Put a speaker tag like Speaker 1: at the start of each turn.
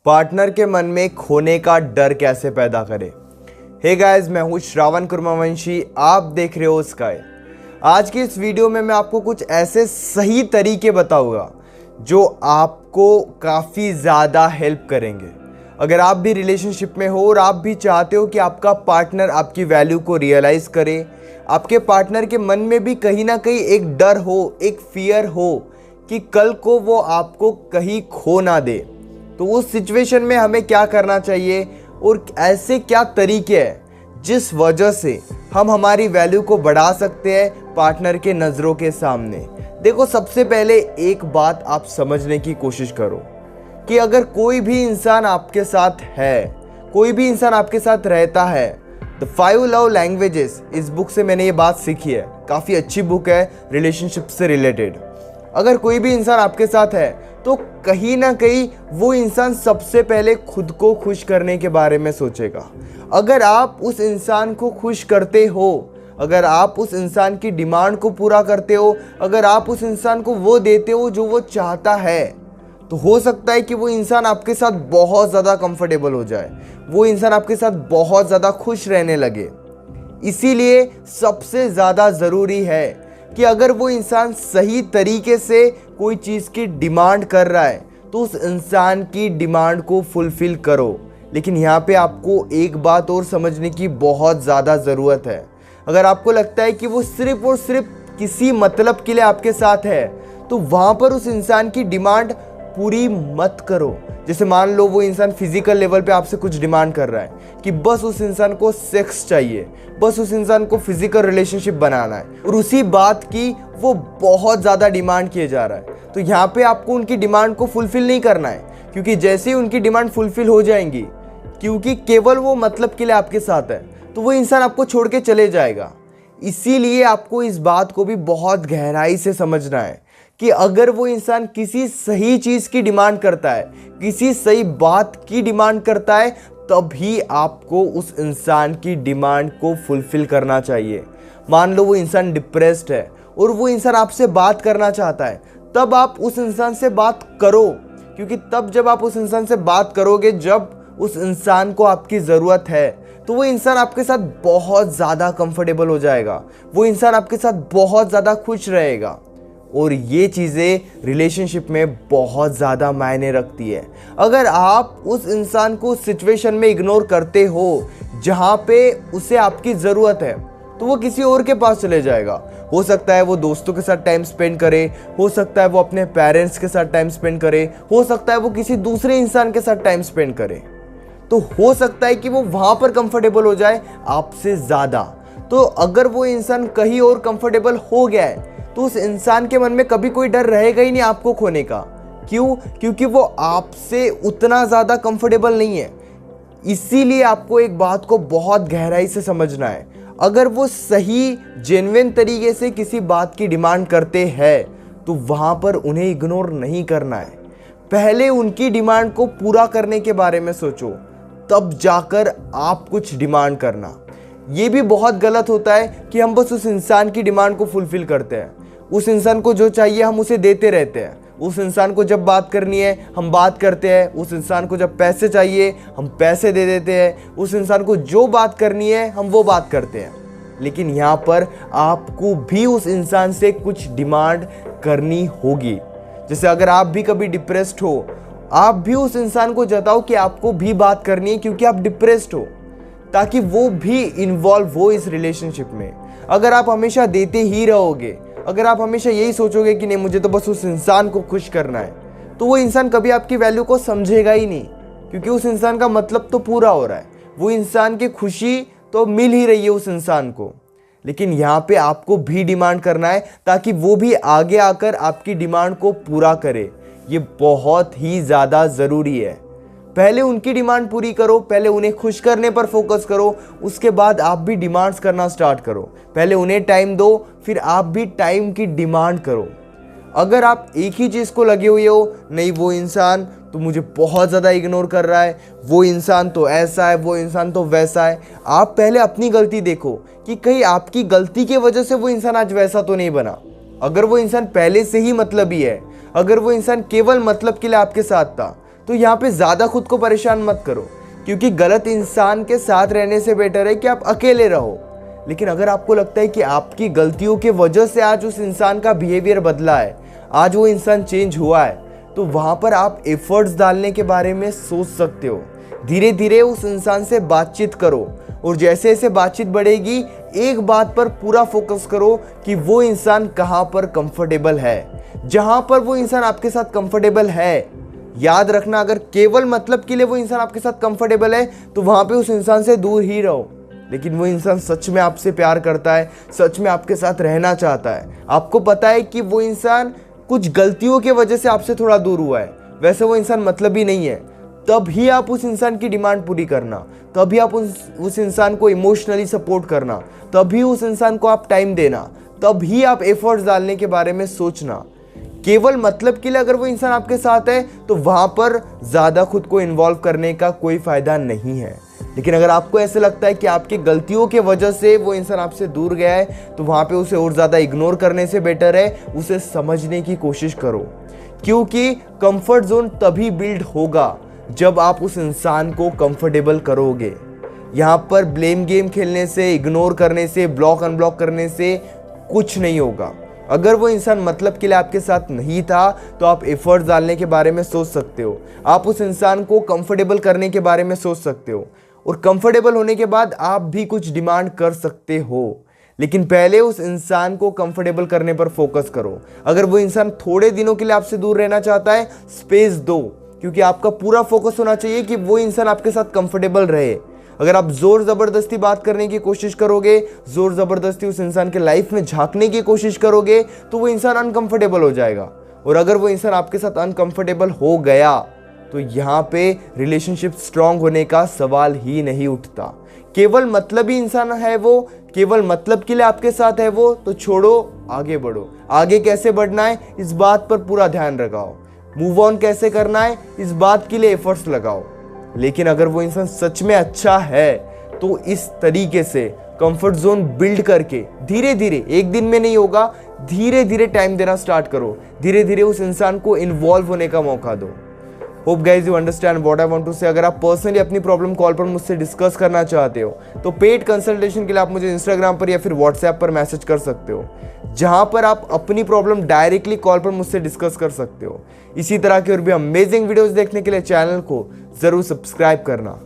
Speaker 1: Partner के मन में खोने का डर कैसे पैदा करें। हे गाइस, मैं हूँ श्रावण कुर्मावंशी, आप देख रहे हो स्काई। आज की इस वीडियो में मैं आपको कुछ ऐसे सही तरीके बताऊंगा जो आपको काफ़ी ज़्यादा हेल्प करेंगे। अगर आप भी रिलेशनशिप में हो और आप भी चाहते हो कि आपका पार्टनर आपकी वैल्यू को रियलाइज़ करे, आपके पार्टनर के मन में भी कहीं ना कहीं एक डर हो, एक फियर हो कि कल को वो आपको कहीं खो ना दे, तो उस सिचुएशन में हमें क्या करना चाहिए और ऐसे क्या तरीके हैं जिस वजह से हम हमारी वैल्यू को बढ़ा सकते हैं पार्टनर के नज़रों के सामने। देखो, सबसे पहले एक बात आप समझने की कोशिश करो कि अगर कोई भी इंसान आपके साथ है, कोई भी इंसान आपके साथ रहता है, द 5 लव लैंग्वेजेस, इस बुक से मैंने ये बात सीखी है, काफ़ी अच्छी बुक है रिलेशनशिप से रिलेटेड। अगर कोई भी इंसान आपके साथ है तो कहीं ना कहीं वो इंसान सबसे पहले खुद को खुश करने के बारे में सोचेगा। अगर आप उस इंसान को खुश करते हो, अगर आप उस इंसान की डिमांड को पूरा करते हो, अगर आप उस इंसान को वो देते हो जो वो चाहता है, तो हो सकता है कि वो इंसान आपके साथ बहुत ज़्यादा कंफर्टेबल हो जाए, वो इंसान आपके साथ बहुत ज़्यादा खुश रहने लगे। इसीलिए सबसे ज़्यादा ज़रूरी है कि अगर वो इंसान सही तरीके से कोई चीज़ की डिमांड कर रहा है तो उस इंसान की डिमांड को फुलफ़िल करो। लेकिन यहाँ पे आपको एक बात और समझने की बहुत ज़्यादा ज़रूरत है। अगर आपको लगता है कि वो सिर्फ़ और सिर्फ किसी मतलब के लिए आपके साथ है, तो वहाँ पर उस इंसान की डिमांड पूरी मत करो। जैसे मान लो वो इंसान फिजिकल लेवल पे आपसे कुछ डिमांड कर रहा है कि बस उस इंसान को सेक्स चाहिए, बस उस इंसान को फिजिकल रिलेशनशिप बनाना है, और उसी बात की वो बहुत ज़्यादा डिमांड किए जा रहा है, तो यहाँ पे आपको उनकी डिमांड को फुलफिल नहीं करना है। क्योंकि जैसे ही उनकी डिमांड फुलफिल हो जाएंगी, क्योंकि केवल वो मतलब के लिए आपके साथ है, तो वो इंसान आपको छोड़ के चले जाएगा। इसीलिए आपको इस बात को भी बहुत गहराई से समझना है कि अगर वो इंसान किसी सही चीज़ की डिमांड करता है, किसी सही बात की डिमांड करता है, तभी आपको उस इंसान की डिमांड को फुलफिल करना चाहिए। मान लो वो इंसान डिप्रेस्ड है और वो इंसान आपसे बात करना चाहता है, तब आप उस इंसान से बात करो। क्योंकि तब जब आप उस इंसान से बात करोगे, जब उस इंसान को आपकी ज़रूरत है, तो वो इंसान आपके साथ बहुत ज़्यादा कंफर्टेबल हो जाएगा, वो इंसान आपके साथ बहुत ज़्यादा खुश रहेगा। और ये चीज़ें रिलेशनशिप में बहुत ज़्यादा मायने रखती है। अगर आप उस इंसान को सिचुएशन में इग्नोर करते हो जहाँ पे उसे आपकी ज़रूरत है, तो वो किसी और के पास चले जाएगा। हो सकता है वो दोस्तों के साथ टाइम स्पेंड करे, हो सकता है वो अपने पेरेंट्स के साथ टाइम स्पेंड करे, हो सकता है वो किसी दूसरे इंसान के साथ टाइम स्पेंड करे, तो हो सकता है कि वो वहाँ पर कंफर्टेबल हो जाए आपसे ज़्यादा। तो अगर वो इंसान कहीं और कंफर्टेबल हो गया है, तो उस इंसान के मन में कभी कोई डर रहेगा ही नहीं आपको खोने का। क्यों? क्योंकि वो आपसे उतना ज़्यादा कंफर्टेबल नहीं है। इसीलिए आपको एक बात को बहुत गहराई से समझना है। अगर वो सही जेन्युइन तरीके से किसी बात की डिमांड करते हैं, तो वहाँ पर उन्हें इग्नोर नहीं करना है। पहले उनकी डिमांड को पूरा करने के बारे में सोचो, तब जाकर आप कुछ डिमांड करना। ये भी बहुत गलत होता है कि हम बस उस इंसान की डिमांड को फुलफिल करते हैं। उस इंसान को जो चाहिए हम उसे देते रहते हैं। उस इंसान को जब बात करनी है हम बात करते हैं, उस इंसान को जब पैसे चाहिए हम पैसे दे देते हैं, उस इंसान को जो बात करनी है हम वो बात करते हैं। लेकिन यहाँ पर आपको भी उस इंसान से कुछ डिमांड करनी होगी। जैसे अगर आप भी कभी डिप्रेस्ड हो, आप भी उस इंसान को जताओ कि आपको भी बात करनी है क्योंकि आप डिप्रेस्ड हो, ताकि वो भी इन्वॉल्व हो इस रिलेशनशिप में। अगर आप हमेशा देते ही रहोगे, अगर आप हमेशा यही सोचोगे कि नहीं मुझे तो बस उस इंसान को खुश करना है, तो वो इंसान कभी आपकी वैल्यू को समझेगा ही नहीं। क्योंकि उस इंसान का मतलब तो पूरा हो रहा है, वो इंसान की खुशी तो मिल ही रही है उस इंसान को। लेकिन यहाँ पे आपको भी डिमांड करना है ताकि वो भी आगे आकर आपकी डिमांड को पूरा करे। ये बहुत ही ज़्यादा ज़रूरी है। पहले उनकी डिमांड पूरी करो, पहले उन्हें खुश करने पर फोकस करो, उसके बाद आप भी डिमांड्स करना स्टार्ट करो। पहले उन्हें टाइम दो, फिर आप भी टाइम की डिमांड करो। अगर आप एक ही चीज़ को लगे हुए हो, नहीं वो इंसान तो मुझे बहुत ज़्यादा इग्नोर कर रहा है, वो इंसान तो ऐसा है, वो इंसान तो वैसा है, आप पहले अपनी गलती देखो कि कहीं आपकी गलती की वजह से वो इंसान आज वैसा तो नहीं बना। अगर वो इंसान पहले से ही मतलबी है, अगर वो इंसान केवल मतलब के लिए आपके साथ था, तो यहाँ पे ज़्यादा खुद को परेशान मत करो, क्योंकि गलत इंसान के साथ रहने से बेटर है कि आप अकेले रहो। लेकिन अगर आपको लगता है कि आपकी गलतियों के वजह से आज उस इंसान का बिहेवियर बदला है, आज वो इंसान चेंज हुआ है, तो वहाँ पर आप एफर्ट्स डालने के बारे में सोच सकते हो। धीरे धीरे उस इंसान से बातचीत करो, और जैसे जैसे बातचीत बढ़ेगी एक बात पर पूरा फोकस करो कि वो इंसान कहाँ पर कंफर्टेबल है। जहाँ पर वो इंसान आपके साथ कंफर्टेबल है, याद रखना, अगर केवल मतलब के लिए वो इंसान आपके साथ कंफर्टेबल है तो वहाँ पे उस इंसान से दूर ही रहो। लेकिन वो इंसान सच में आपसे प्यार करता है, सच में आपके साथ रहना चाहता है, आपको पता है कि वो इंसान कुछ गलतियों के वजह से आपसे थोड़ा दूर हुआ है, वैसे वो इंसान मतलबी नहीं है, तभी आप उस इंसान की डिमांड पूरी करना, तभी आप उस इंसान को इमोशनली सपोर्ट करना, तभी उस इंसान को आप टाइम देना, तभी आप एफर्ट्स डालने के बारे में सोचना। केवल मतलब के लिए अगर वो इंसान आपके साथ है तो वहाँ पर ज़्यादा खुद को इन्वॉल्व करने का कोई फ़ायदा नहीं है। लेकिन अगर आपको ऐसे लगता है कि आपकी गलतियों के वजह से वो इंसान आपसे दूर गया है, तो वहाँ पे उसे और ज़्यादा इग्नोर करने से बेटर है उसे समझने की कोशिश करो, क्योंकि कंफर्ट जोन तभी बिल्ड होगा जब आप उस इंसान को कंफर्टेबल करोगे। यहाँ पर ब्लेम गेम खेलने से, इग्नोर करने से, ब्लॉक अनब्लॉक करने से कुछ नहीं होगा। अगर वो इंसान मतलब के लिए आपके साथ नहीं था तो आप एफर्ट्स डालने के बारे में सोच सकते हो, आप उस इंसान को कंफर्टेबल करने के बारे में सोच सकते हो, और कंफर्टेबल होने के बाद आप भी कुछ डिमांड कर सकते हो। लेकिन पहले उस इंसान को कंफर्टेबल करने पर फोकस करो। अगर वो इंसान थोड़े दिनों के लिए आपसे दूर रहना चाहता है, स्पेस दो, क्योंकि आपका पूरा फोकस होना चाहिए कि वो इंसान आपके साथ कंफर्टेबल रहे। अगर आप जोर ज़बरदस्ती बात करने की कोशिश करोगे, जोर ज़बरदस्ती उस इंसान के लाइफ में झांकने की कोशिश करोगे, तो वो इंसान अनकंफर्टेबल हो जाएगा। और अगर वो इंसान आपके साथ अनकंफर्टेबल हो गया तो यहाँ पे रिलेशनशिप स्ट्रांग होने का सवाल ही नहीं उठता। केवल मतलबी इंसान है वो, केवल मतलब के लिए आपके साथ है वो, तो छोड़ो, आगे बढ़ो। आगे कैसे बढ़ना है इस बात पर पूरा ध्यान लगाओ, मूव ऑन कैसे करना है इस बात के लिए एफर्ट्स लगाओ। लेकिन अगर वो इंसान सच में अच्छा है तो इस तरीके से कंफर्ट जोन बिल्ड करके धीरे धीरे, एक दिन में नहीं होगा, धीरे धीरे टाइम देना स्टार्ट करो, धीरे धीरे उस इंसान को इन्वॉल्व होने का मौका दो। Hope guys you understand what I want to say. अगर आप पर्सनली अपनी प्रॉब्लम कॉल पर मुझसे डिस्कस करना चाहते हो तो पेड कंसल्टेशन के लिए आप मुझे इंस्टाग्राम पर या फिर व्हाट्सएप पर मैसेज कर सकते हो, जहां पर आप अपनी प्रॉब्लम डायरेक्टली कॉल पर मुझसे डिस्कस कर सकते हो। इसी तरह के और भी अमेजिंग वीडियोस देखने के लिए चैनल को जरूर सब्सक्राइब करना।